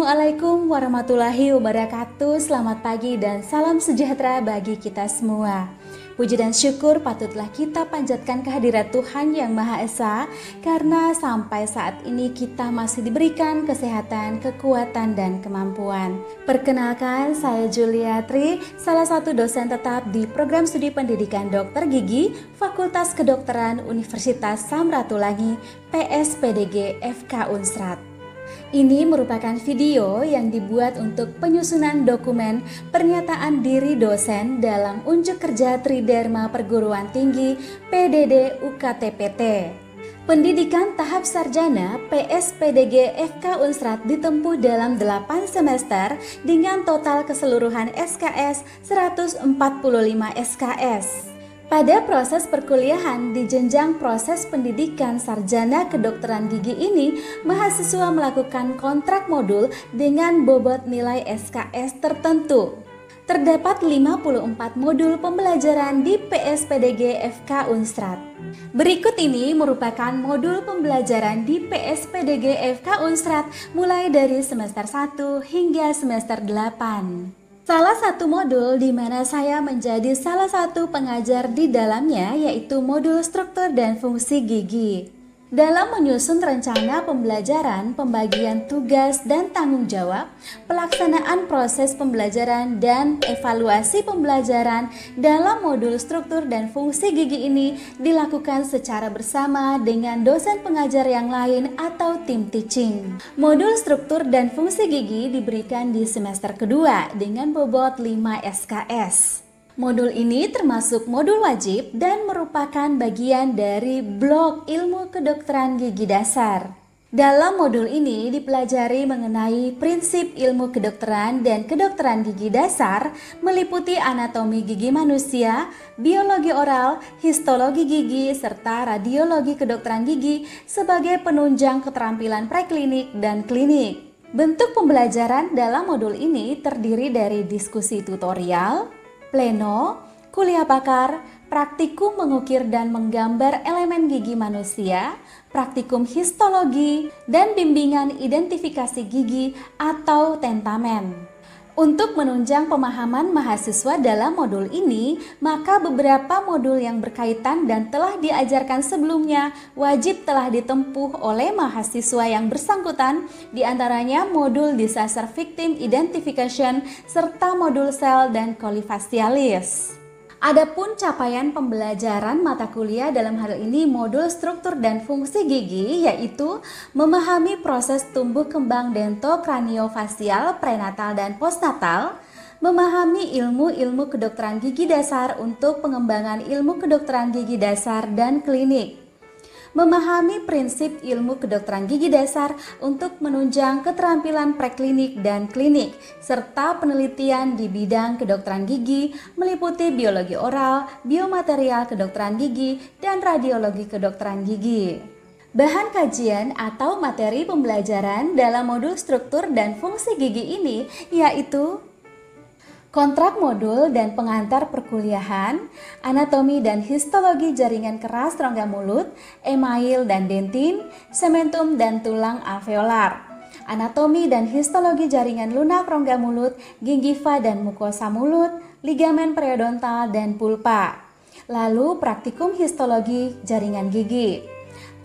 Assalamualaikum warahmatullahi wabarakatuh. Selamat pagi dan salam sejahtera bagi kita semua. Puji dan syukur patutlah kita panjatkan kehadirat Tuhan Yang Maha Esa, karena sampai saat ini kita masih diberikan kesehatan, kekuatan, dan kemampuan. Perkenalkan, saya Juliatri, salah satu dosen tetap di program studi pendidikan dokter gigi Fakultas Kedokteran Universitas Samratulangi, PSPDG FK Unsrat. Ini merupakan video yang dibuat untuk penyusunan dokumen pernyataan diri dosen dalam unjuk kerja Tridharma Perguruan Tinggi PDD UKTPT. Pendidikan tahap sarjana PSPDG FK Unsrat ditempuh dalam 8 semester dengan total keseluruhan SKS 145 SKS. Pada proses perkuliahan di jenjang proses pendidikan sarjana kedokteran gigi ini, mahasiswa melakukan kontrak modul dengan bobot nilai SKS tertentu. Terdapat 54 modul pembelajaran di PSPDG FK Unsrat. Berikut ini merupakan modul pembelajaran di PSPDG FK Unsrat mulai dari semester 1 hingga semester 8. Salah satu modul di mana saya menjadi salah satu pengajar di dalamnya yaitu modul struktur dan fungsi gigi. Dalam menyusun rencana pembelajaran, pembagian tugas dan tanggung jawab, pelaksanaan proses pembelajaran dan evaluasi pembelajaran dalam modul struktur dan fungsi gigi ini dilakukan secara bersama dengan dosen pengajar yang lain atau tim teaching. Modul struktur dan fungsi gigi diberikan di semester kedua dengan bobot 5 SKS. Modul ini termasuk modul wajib dan merupakan bagian dari blok ilmu kedokteran gigi dasar. Dalam modul ini dipelajari mengenai prinsip ilmu kedokteran dan kedokteran gigi dasar, meliputi anatomi gigi manusia, biologi oral, histologi gigi, serta radiologi kedokteran gigi sebagai penunjang keterampilan preklinik dan klinik. Bentuk pembelajaran dalam modul ini terdiri dari diskusi tutorial, pleno, kuliah pakar, praktikum mengukir dan menggambar elemen gigi manusia, praktikum histologi, dan bimbingan identifikasi gigi atau tentamen. Untuk menunjang pemahaman mahasiswa dalam modul ini, maka beberapa modul yang berkaitan dan telah diajarkan sebelumnya wajib telah ditempuh oleh mahasiswa yang bersangkutan, diantaranya modul Disaster Victim Identification serta modul sel dan colifacialis. Adapun capaian pembelajaran mata kuliah dalam hal ini modul struktur dan fungsi gigi yaitu memahami proses tumbuh kembang dentokraniofacial prenatal dan postnatal, memahami ilmu-ilmu kedokteran gigi dasar untuk pengembangan ilmu kedokteran gigi dasar dan klinik, memahami prinsip ilmu kedokteran gigi dasar untuk menunjang keterampilan preklinik dan klinik, serta penelitian di bidang kedokteran gigi meliputi biologi oral, biomaterial kedokteran gigi, dan radiologi kedokteran gigi. Bahan kajian atau materi pembelajaran dalam modul struktur dan fungsi gigi ini yaitu kontrak modul dan pengantar perkuliahan, anatomi dan histologi jaringan keras rongga mulut, email dan dentin, sementum dan tulang alveolar, anatomi dan histologi jaringan lunak rongga mulut, gingiva dan mukosa mulut, ligamen periodontal dan pulpa. Lalu praktikum histologi jaringan gigi,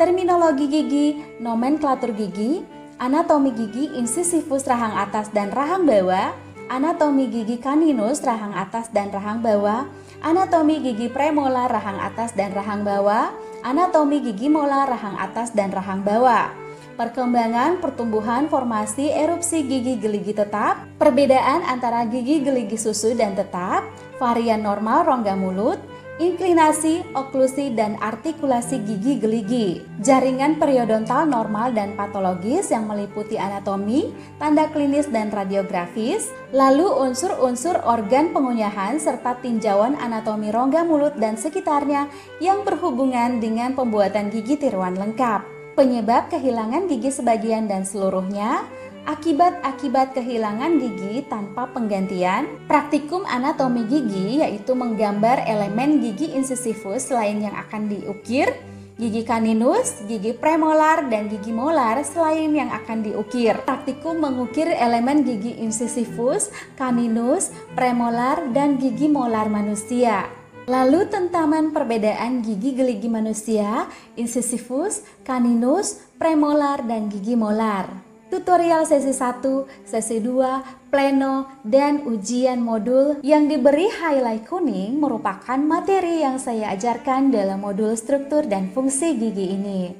terminologi gigi, nomenklatur gigi, anatomi gigi incisivus rahang atas dan rahang bawah, anatomi gigi kaninus rahang atas dan rahang bawah, anatomi gigi premolar rahang atas dan rahang bawah, anatomi gigi molar rahang atas dan rahang bawah, perkembangan pertumbuhan formasi erupsi gigi geligi tetap, perbedaan antara gigi geligi susu dan tetap, varian normal rongga mulut, inklinasi, oklusi, dan artikulasi gigi geligi, jaringan periodontal normal dan patologis yang meliputi anatomi, tanda klinis dan radiografis, lalu unsur-unsur organ pengunyahan serta tinjauan anatomi rongga mulut dan sekitarnya yang berhubungan dengan pembuatan gigi tiruan lengkap, penyebab kehilangan gigi sebagian dan seluruhnya, akibat-akibat kehilangan gigi tanpa penggantian, praktikum anatomi gigi yaitu menggambar elemen gigi incisivus lain yang akan diukir, gigi kaninus, gigi premolar, dan gigi molar selain yang akan diukir. Praktikum mengukir elemen gigi incisivus, kaninus, premolar, dan gigi molar manusia. Lalu tentaman perbedaan gigi geligi manusia, incisivus, kaninus, premolar, dan gigi molar. Tutorial sesi 1, sesi 2, pleno, dan ujian modul yang diberi highlight kuning merupakan materi yang saya ajarkan dalam modul struktur dan fungsi gigi ini.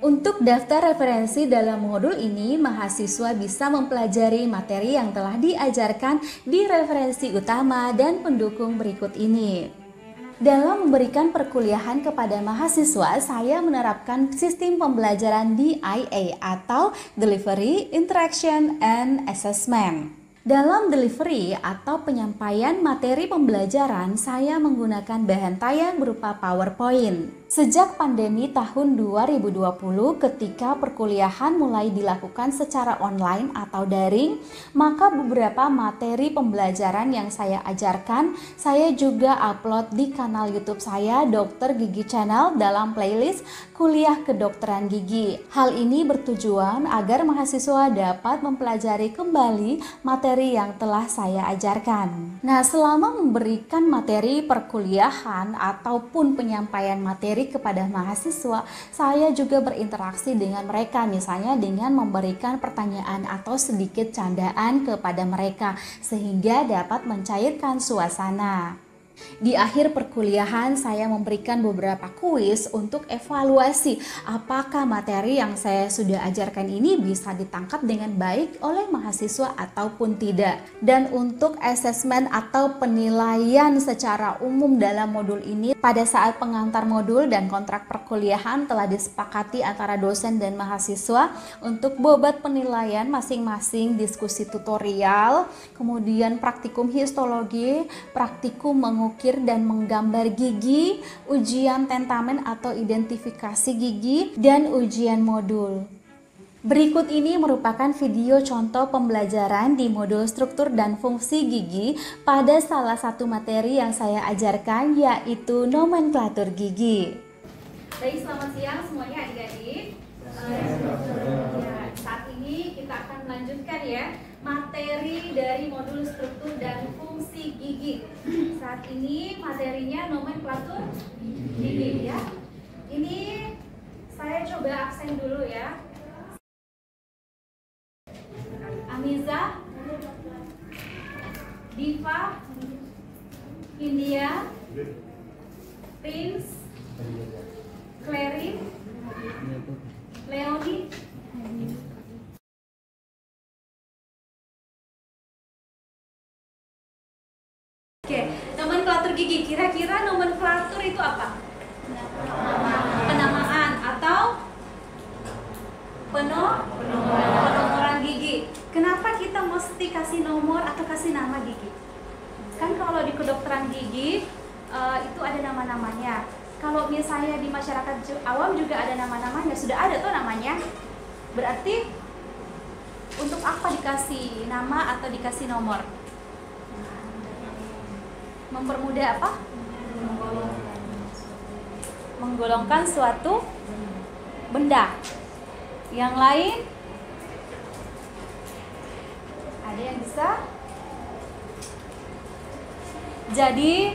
Untuk daftar referensi dalam modul ini, mahasiswa bisa mempelajari materi yang telah diajarkan di referensi utama dan pendukung berikut ini. Dalam memberikan perkuliahan kepada mahasiswa, saya menerapkan sistem pembelajaran DIA atau Delivery, Interaction, and Assessment. Dalam delivery atau penyampaian materi pembelajaran, saya menggunakan bahan tayang berupa PowerPoint. Sejak pandemi tahun 2020 ketika perkuliahan mulai dilakukan secara online atau daring, maka beberapa materi pembelajaran yang saya ajarkan, saya juga upload di kanal YouTube saya, Dokter Gigi Channel, dalam playlist Kuliah Kedokteran Gigi. Hal ini bertujuan agar mahasiswa dapat mempelajari kembali materi yang telah saya ajarkan. Nah, selama memberikan materi perkuliahan ataupun penyampaian materi kepada mahasiswa, saya juga berinteraksi dengan mereka, misalnya dengan memberikan pertanyaan atau sedikit candaan kepada mereka sehingga dapat mencairkan suasana. Di akhir perkuliahan saya memberikan beberapa kuis untuk evaluasi apakah materi yang saya sudah ajarkan ini bisa ditangkap dengan baik oleh mahasiswa ataupun tidak. Dan untuk asesmen atau penilaian secara umum dalam modul ini, pada saat pengantar modul dan kontrak perkuliahan telah disepakati antara dosen dan mahasiswa untuk bobot penilaian masing-masing diskusi tutorial, kemudian praktikum histologi, praktikum mengukir dan menggambar gigi, ujian tentamen atau identifikasi gigi, dan ujian modul. Berikut ini merupakan video contoh pembelajaran di modul struktur dan fungsi gigi pada salah satu materi yang saya ajarkan, yaitu nomenklatur gigi. Baik, selamat siang semuanya adik-adik. Saat ini kita akan melanjutkan ya materi dari modul struktur dan fungsi gigi. Saat ini materinya nomenklatur gigi ya. Ini saya coba absen dulu ya. Amiza, Diva, India, Prince, Clary, Leoni, Oke, nomenklatur gigi. Kira-kira nomenklatur itu apa? Penamaan atau penomoran gigi. Kenapa kita mesti kasih nomor atau kasih nama gigi? Kan kalau di kedokteran gigi itu ada nama-namanya. Kalau misalnya di masyarakat awam juga ada nama-namanya, sudah ada tuh namanya. Berarti untuk apa dikasih nama atau dikasih nomor? Mempermudah apa? Menggolongkan suatu benda. Yang lain? Ada yang bisa? Jadi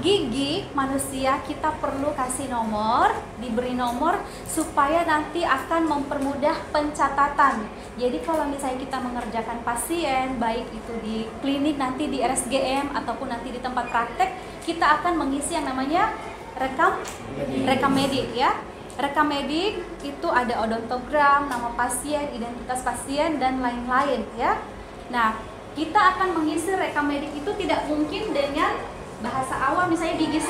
gigi manusia kita perlu kasih nomor, diberi nomor supaya nanti akan mempermudah pencatatan. Jadi kalau misalnya kita mengerjakan pasien, baik itu di klinik nanti di RSGM ataupun nanti di tempat praktek, kita akan mengisi yang namanya rekam medik ya. Rekam medik itu ada odontogram, nama pasien, identitas pasien, dan lain-lain ya. Nah, kita akan mengisi rekam medik itu tidak mungkin dengan bahasa awam, misalnya gigi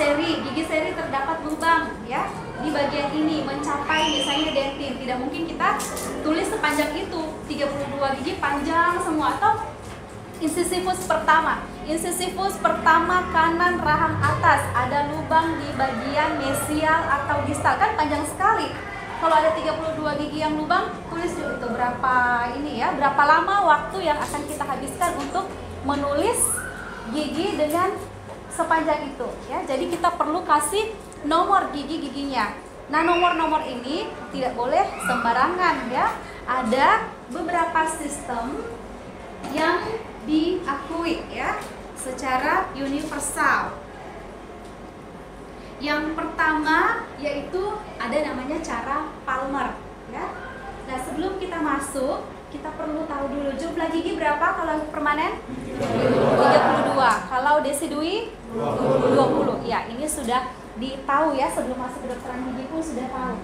seri terdapat lubang ya di bagian ini mencapai misalnya dentin. Tidak mungkin kita tulis sepanjang itu, 32 gigi panjang semua. Atau incisivus pertama kanan rahang atas, ada lubang di bagian mesial atau distal, kan panjang sekali. Kalau ada 32 gigi yang lubang, tulis itu berapa ini ya, berapa lama waktu yang akan kita habiskan untuk menulis gigi dengan sepanjang itu ya. Jadi kita perlu kasih nomor gigi-giginya. Nah, nomor-nomor ini tidak boleh sembarangan ya. Ada beberapa sistem yang diakui ya secara universal. Yang pertama yaitu ada namanya cara Palmer ya. Nah, sebelum kita masuk, kita perlu tahu dulu jumlah gigi berapa kalau permanen? 32. Kalau desidui 20. Ya, ini sudah ditahu ya, sebelum masuk kedokteran gigi pun sudah tahu.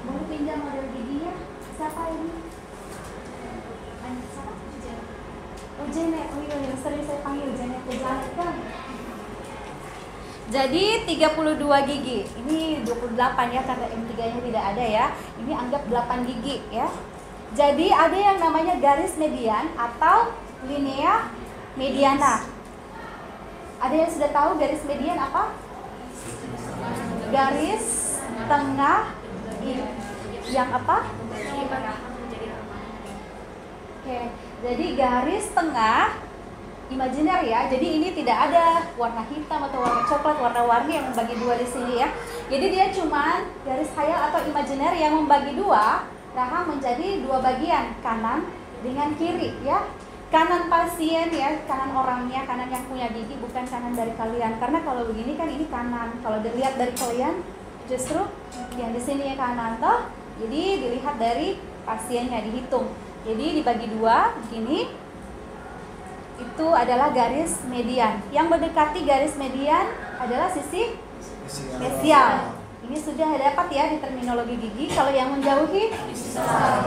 Mau pinjam model giginya? Siapa ini? Siapa? Oh, Janet. Oh iya, sering saya panggil Janet kan. Jadi 32 gigi. Ini 28 ya, karena M3-nya tidak ada ya. Ini anggap 8 gigi ya. Jadi ada yang namanya garis median atau linea mediana. Ada yang sudah tahu garis median apa? Garis tengah yang apa? Oke, jadi garis tengah imajiner ya. Jadi ini tidak ada warna hitam atau warna coklat, warna-warni yang membagi dua di sini ya. Jadi dia cuma garis khayal atau imajiner yang membagi dua rahang menjadi dua bagian, kanan dengan kiri ya. Kanan pasien ya, kanan orangnya, kanan yang punya gigi, bukan kanan dari kalian. Karena kalau begini kan ini kanan. Kalau dilihat dari kalian justru yang di sini ya kanan toh. Jadi dilihat dari pasiennya, dihitung. Jadi dibagi dua begini. Itu adalah garis median. Yang mendekati garis median adalah sisi mesial. Ini sudah dapat ya di terminologi gigi. Kalau yang menjauhi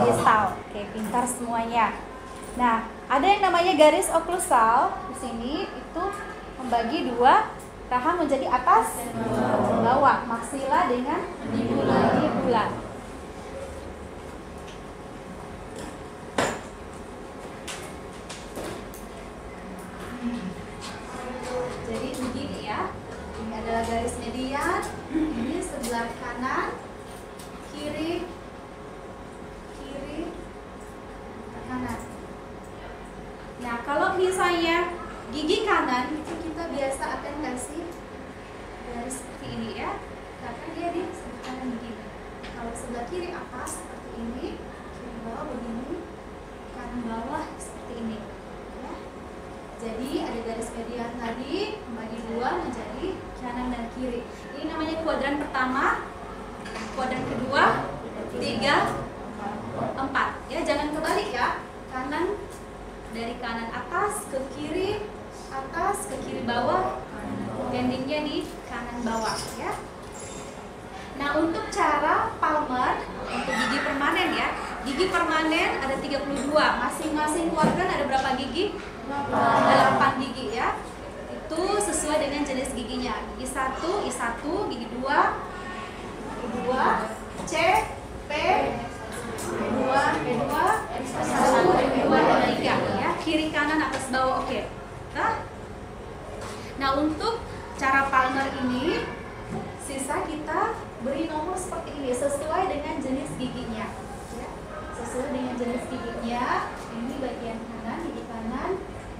distal. Oke, pintar semuanya. Nah, ada yang namanya garis oklusal di sini, itu membagi dua rahang menjadi atas bawah, maksila dengan mandibula. Jadi begini ya. Ini adalah garis median. Ini sebelah kanan, kiri, kanan. Nah, kalau misalnya gigi kanan itu kita biasa akan kasih garis seperti ini ya, karena dia di sebelah kanan begini. Kalau sebelah kiri atas seperti ini, kiri bawah begini, kanan bawah seperti ini. Ya. Jadi ada garis median tadi membagi dua menjadi kanan dan kiri. Ini namanya kuadran pertama, kuadran kedua, 3, 4. Ya, jangan kebalik ya. Kanan dari kanan atas ke kiri atas ke kiri bawah, endingnya di kanan bawah ya. Nah, untuk cara Palmer untuk gigi permanen ya. Gigi permanen ada 32, masing-masing kuadran ada berapa gigi? 8 gigi ya. Itu sesuai dengan jenis giginya. Gigi 1, I1, gigi 2, I2, C, P, E2, E2, E1, E2, E3 ya. Kiri kanan atas bawah, oke. Nah, untuk cara Palmer ini sisa kita beri nomor seperti ini sesuai dengan jenis giginya ya. Sesuai dengan jenis giginya. Ini bagian kanan, gigi kanan,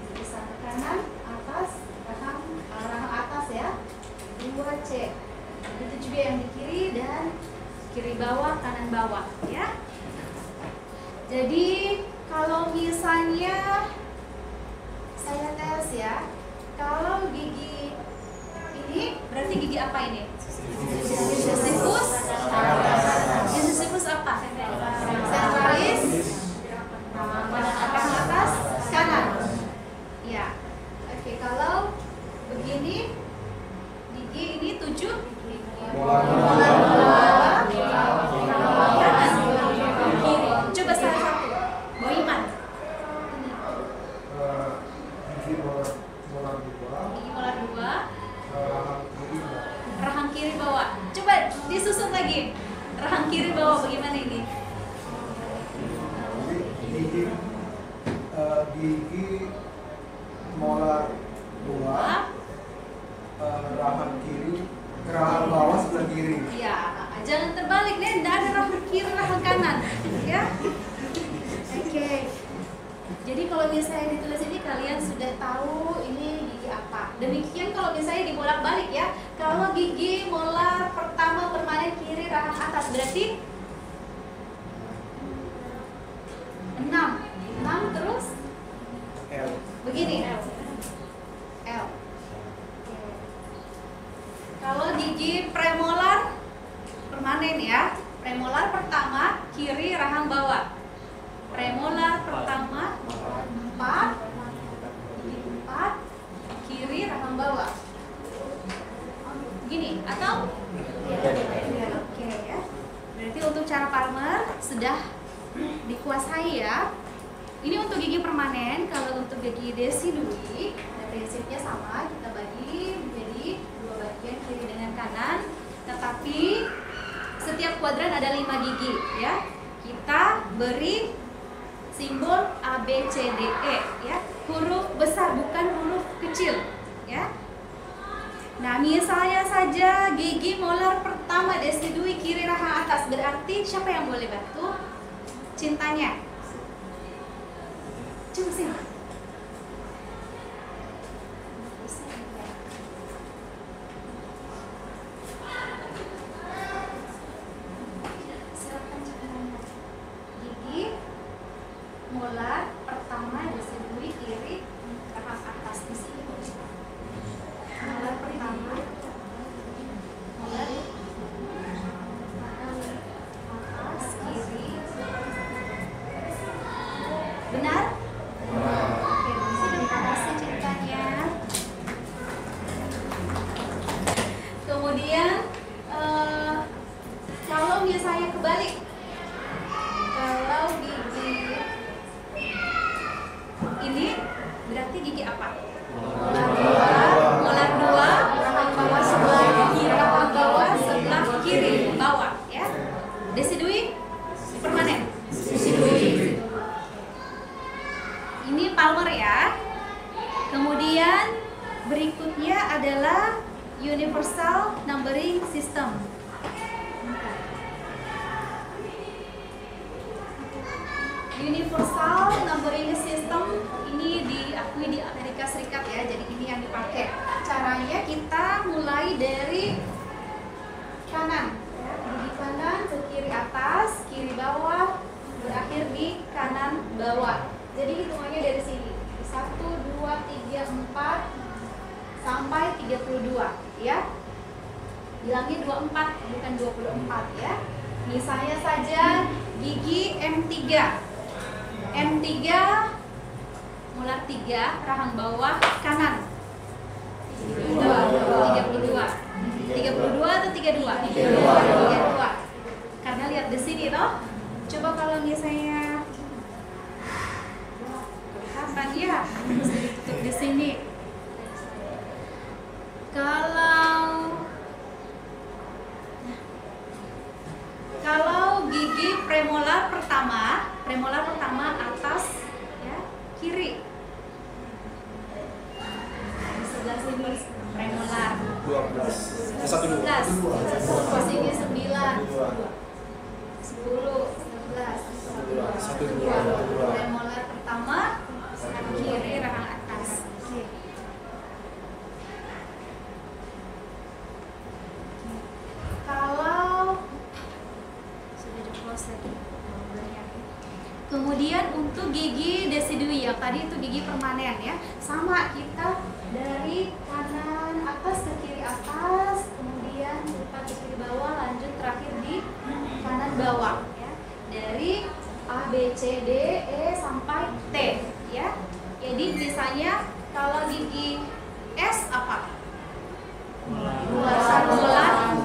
gigi 1 kanan atas, rahang atas ya, 2C. Itu juga yang di kiri dan kiri bawah, kanan bawah ya. Jadi kalau misalnya saya tes ya, kalau gigi ini berarti gigi apa ini? Sisyphus. Sisyphus apa? Sentralis. Rahang atas kanan. Ya. Oke, kalau begini gigi ini 7 molar kanan kiri. Coba salah satu. Boiman. Gigi molar 2. Rahang kiri bawah. Coba disusun lagi. Rahang kiri bawah bagaimana ini? Gigi molar 2, rahang kiri, rahang bawah sebelah kiri. Iya, jangan terbalik deh, tidak ada rahang kiri, rahang kanan, ya. Oke. Jadi kalau misalnya ditulis ini kalian sudah tahu ini gigi apa. Demikian kalau misalnya dibolak-balik ya. Kalau gigi molar pertama permanen kiri rahang atas atas berarti 6 terus L. begini L. Kalau gigi premolar permanen ya, premolar pertama kiri rahang bawah, premolar pertama 4 kiri rahang bawah gini atau oke ya. Berarti untuk cara Palmer sudah dikuasai ya. Ini untuk gigi permanen. Kalau untuk gigi desidui, prinsipnya sama, kita bagi menjadi 2 bagian kiri dengan kanan. Tetapi setiap kuadran ada 5 gigi ya. Kita beri simbol A B C D E ya. Huruf besar bukan huruf kecil ya. Nah, misalnya saja gigi molar pertama desidui kiri rahang atas, berarti siapa yang boleh bantu? Cintanya. Coba sini. Silakan cintanya. Gigi molar pertama desidui kiri rahang atas di sini. Molar pertama, molar atas kiri, benar? Oke, di sini kasih ceritanya. Kemudian kalau misalnya kebalik, kalau gigi ini berarti gigi apa? Molar 2, rahang bawah sebelah kiri bawah ya. Desidui permanen. Desidui. Ini Palmer ya. Kemudian berikutnya adalah universal numbering system. Universal numbering system ini diakui di Amerika Serikat ya, jadi ini yang dipakai. Caranya kita mulai dari kanan, gigi kanan ke kiri atas, kiri bawah, berakhir di kanan bawah. Jadi hitungannya dari sini 1, 2, 3, 4 sampai 32 ya. Bilangnya 24 bukan 24 ya. Misalnya saja gigi M3 molar 3 rahang bawah kanan 32 atau 32? 32. Karena lihat di sini toh. Coba kalau misalnya kapan ya bisa ditutup di sini. Kalau gigi premolar pertama atas ya, kiri. Di sebelah sini premolar 12. 11. Posisi 9. 10, 11. Premolar pertama kiri rahang atas. Kalau sudah di close lagi. Kemudian untuk gigi desidui yang tadi itu gigi permanen ya, sama kita dari kanan atas ke kiri atas, kemudian lipat ke kiri bawah, lanjut terakhir di kanan bawah ya. Dari A B C D E sampai T ya. Jadi misalnya kalau gigi S apa? Molar 1 rahang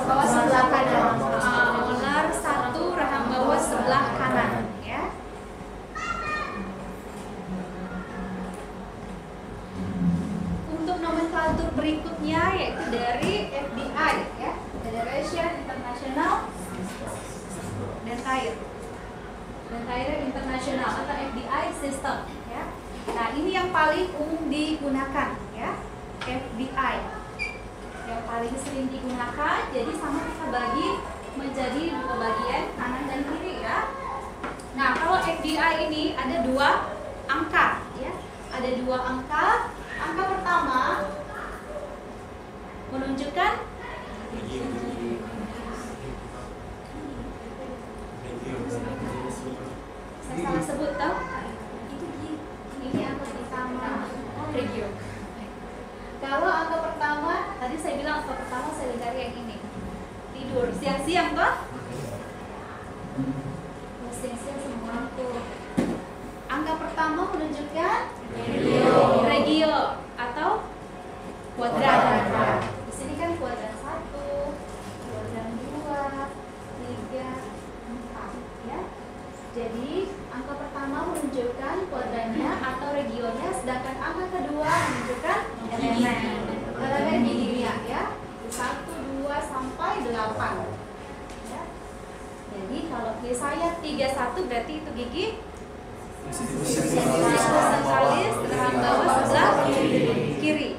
bawah sebelah kanan. Molar 1 rahang bawah sebelah kanan ya. Untuk nomenklatur berikutnya yaitu dari FDI ya, Federation International Dentire International atau FDI System ya. Nah, ini yang paling umum digunakan ya. FDI yang paling sering digunakan, jadi sama kita bagi menjadi 2 bagian kanan dan kiri ya. Nah, kalau FDI ini ada 2 angka ya, ada 2 angka. Angka pertama menunjukkan Saya salah sebut toh? Itu ini angka pertama regio. Kalau angka pertama, tadi saya bilang angka pertama saya cari yang ini. Tidur siang-siang toh? Siang-siang semua tuh. Angka pertama menunjukkan regio atau kuadran. Di sini kan kuadran 1, kuadran 2, 3, 4 ya. Jadi angka pertama menunjukkan kuadrannya atau regionnya, sedangkan angka kedua menunjukkan elemen giginya ya. 1, 2 sampai 8. Ya. Jadi kalau saya 31 berarti itu gigi sentralis rahang bawah sebelah kiri.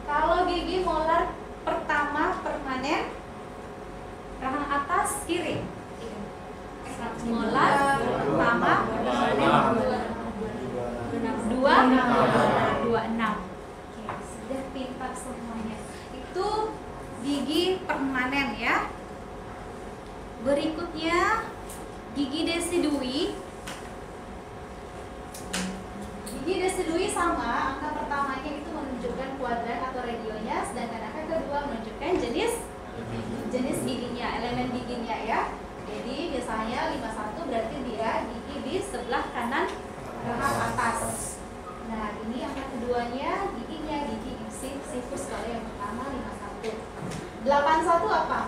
Kalau gigi molar pertama permanen rahang atas kiri. Molar pertama permanen 26. Oke, sudah pintar semuanya. Itu gigi permanen ya. Berikutnya gigi desidui. Gigi desidui sama, angka pertamanya itu menunjukkan kuadran atau regionya, sedangkan angka kedua menunjukkan jenis giginya, elemen giginya ya. Jadi biasanya 51 berarti dia gigi di sebelah kanan rahang atas. Nah ini angka keduanya giginya gigi incisivus kalau yang pertama 51. 81 apa?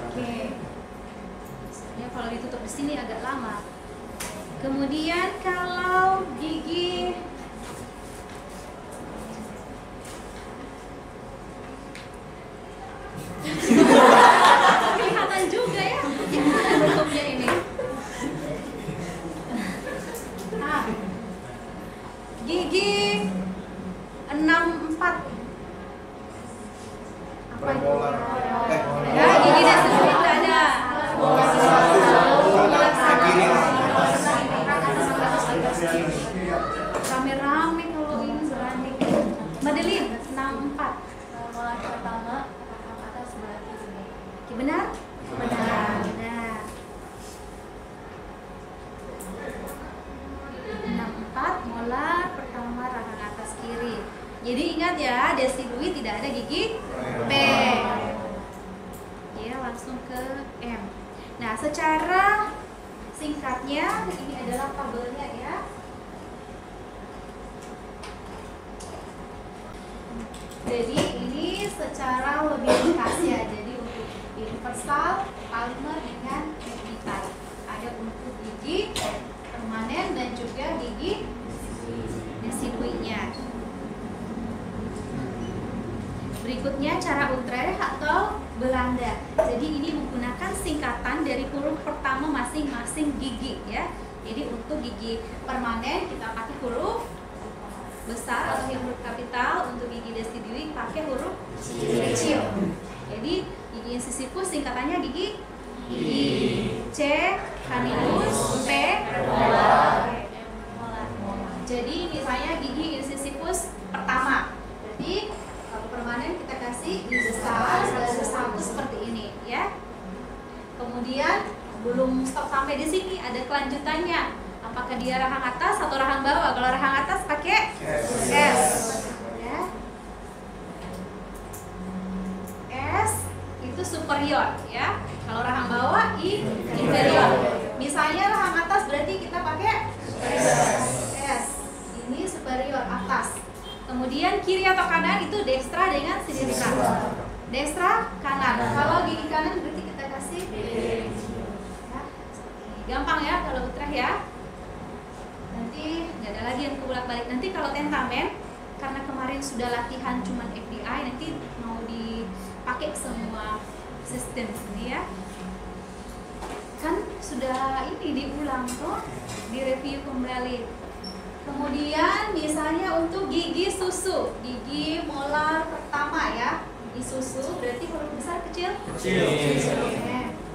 Oke. Ya kalau ditutup di sini agak lama. Kemudian kalau gigi kelihatan juga ya tutupnya ini. Nah, gigi 64 apa itu? Ya, gigi desidui tidak ada. Rame-rame kalau ini berani. Madeline 64 molar pertama atas sebelah kiri. Oke, benar? Benar. 64 molar pertama rahang atas kiri. Jadi ingat ya, desidui tidak ada gigi P. Ya, langsung ke M. Nah, secara singkatnya ini adalah tabelnya ya. Jadi ini secara lebih ringkas ya. Jadi untuk universal, palmer dengan epitite. Ada untuk gigi permanen dan juga gigi desiduinya. Berikutnya cara Utrecht atau Belanda. Jadi ini menggunakan singkatan dari huruf pertama masing-masing gigi ya. Jadi untuk gigi permanen kita pakai huruf besar atau huruf kapital, untuk gigi desidui pakai huruf kecil. Jadi gigi incisivus singkatannya gigi C, caninus, P, molar. Jadi misalnya gigi incisivus pertama. Berarti kalau permanen kita kasih besar satu seperti ini ya. Kemudian belum stop sampai di sini, ada kelanjutannya. Apakah dia rahang atas atau rahang bawah? Kalau rahang atas pakai S. Ya. S itu superior ya. Kalau rahang bawah inferior. Misalnya rahang atas berarti kita pakai S. Ini superior atas. Kemudian kiri atau kanan itu dextra dengan sinistra. Dextra kanan. Kalau gigi kanan berarti kita kasih D. Ya, gampang ya kalau Utrecht ya. Nanti nggak ada lagi yang kebulak-balik. Nanti kalau tentamen, karena kemarin sudah latihan cuman FBI, nanti mau dipakai semua sistem ini ya. Kan sudah ini diulang tuh, direview kembali. Kemudian misalnya untuk gigi susu, gigi molar pertama ya, gigi susu berarti huruf besar kecil? Kecil.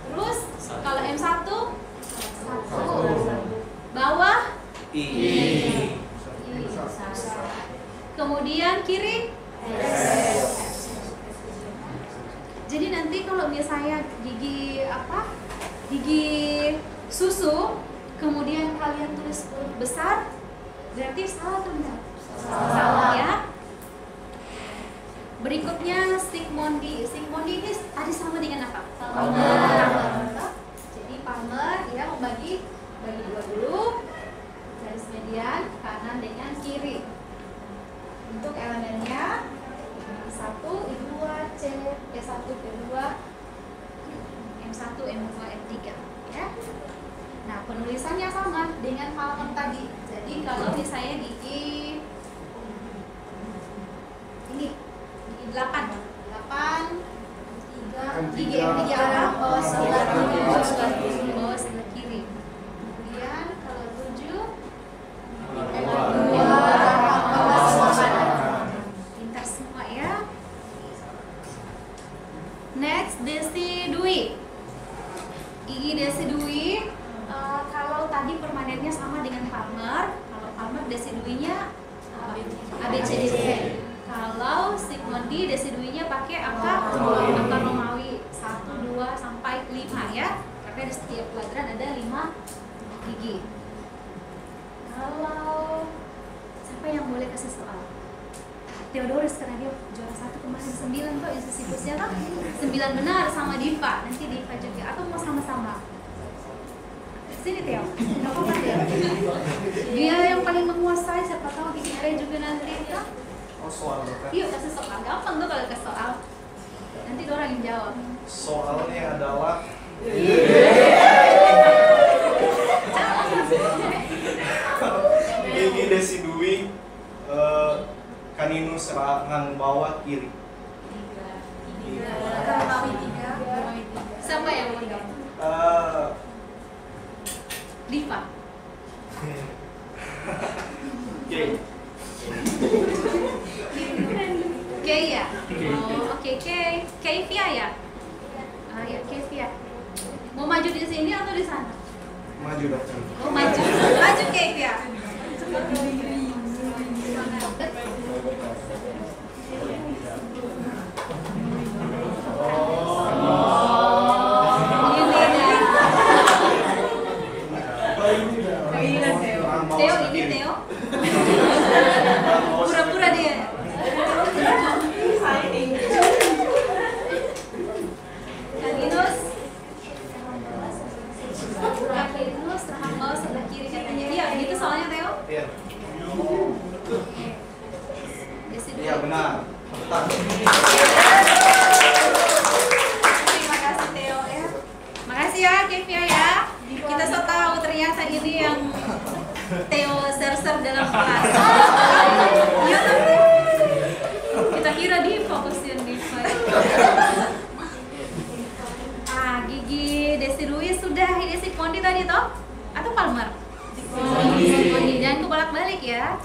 Terus kalau M1 bawah I. Kemudian kiri S. gigi apa? Gigi susu, kemudian kalian tulis huruf besar, berarti salah atau enggak? Salah ya. Berikutnya Sigmondi. Sigmondi ini tadi sama dengan apa? Palmer. Jadi Palmer dia bagi dua dulu, garis median kanan dengan kiri. Untuk elemennya I1, I2, C, P1, P2, M1, M2, M3 ya. Nah, penulisannya sama dengan Palmer tadi. Jadi kalau misalnya gigi ini gigi 8, gigi M3 arah bawah sebelah kiri. Kemudian kalau 7 pintar semua ya. Next, Desi Dwi. Gigi Desi Dwi, kalau tadi permanennya sama dengan Palmer. Kalau Palmer Desi Dwi-nya ABCDE. Kalau Sigmondi Desi Dwi-nya pakai apa? Angka Romawi 1, 2 sampai 5 ya. Karena di setiap kuadran ada 5 gigi. Kalau siapa yang boleh kasih soal? Theodorus, karena dia juara 1 kemarin 9 tuh isi situsnya kan 9 benar sama Diva. Nanti Diva juga atau mau sama-sama? Sini Theo, nggak apa-apa Theo. Dia yang paling menguasai, siapa tahu gigi Area juga nanti ya. Oh, soal kan? Yuk kasih soal, gampang tuh kalau kasih soal. Nanti orang yang jawab. Soalnya adalah gigi Desi Dwi kaninu serangan bawah kiri. Siapa yang mau jawab? Diva. Oke. Kay ya? Oh, oke, Kayvia ya? Ah ya, Kayvia. Mau maju di sini atau di sana? Maju dokter. Oh, maju. Maju Kayvia. Theo ini Theo. Pura-pura dia. Kaninus rahang bawah sebelah kiri katanya. Iya, gitu soalnya Theo. Iya. Desi Iya benar. Betul. Terima kasih Theo ya. Makasih ya Kevia ya. Kita so tahu ternyata ini yang Theo ser-ser dalam kelas. Iya tapi kita kira di fokusin di gigi Desi Dwi sudah, ini Sigmondi tadi toh? Atau Palmer? Sigmondi, jangan kebolak-balik ya.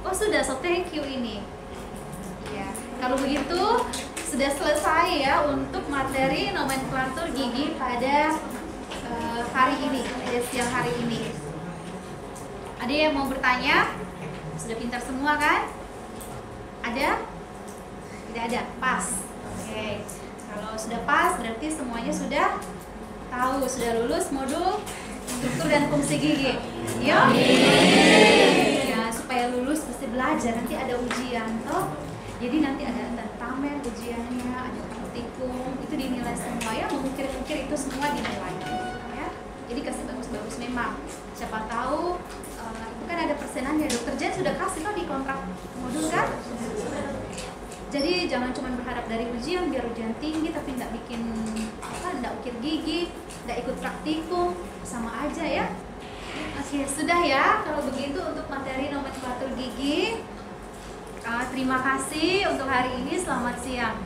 Oh sudah, so thank you ini. Ya, kalau begitu sudah selesai ya untuk materi nomenklatur gigi pada hari ini, pada siang hari ini. Ada yang mau bertanya? Sudah pintar semua kan? Ada? Tidak ada? Pas? Oke. Kalau sudah pas berarti semuanya sudah tahu, sudah lulus modul struktur dan fungsi gigi. Ya? Ya, supaya lulus mesti belajar, nanti ada ujian toh. Jadi nanti ada tentamen ujiannya, ada praktikum, itu dinilai semua ya, mengukir-ukir itu semua dinilai. Ya. Jadi kasih bagus-bagus memang. Siapa tahu itu kan ada persenannya. Dokter Jen sudah kasih toh di kontrak modul kan? Jadi jangan cuma berharap dari ujian biar ujian tinggi tapi nggak bikin apa, nggak ukir gigi, nggak ikut praktikum, sama aja ya. Oke, sudah ya. Kalau begitu untuk materi nomenklatur gigi, terima kasih untuk hari ini. Selamat siang.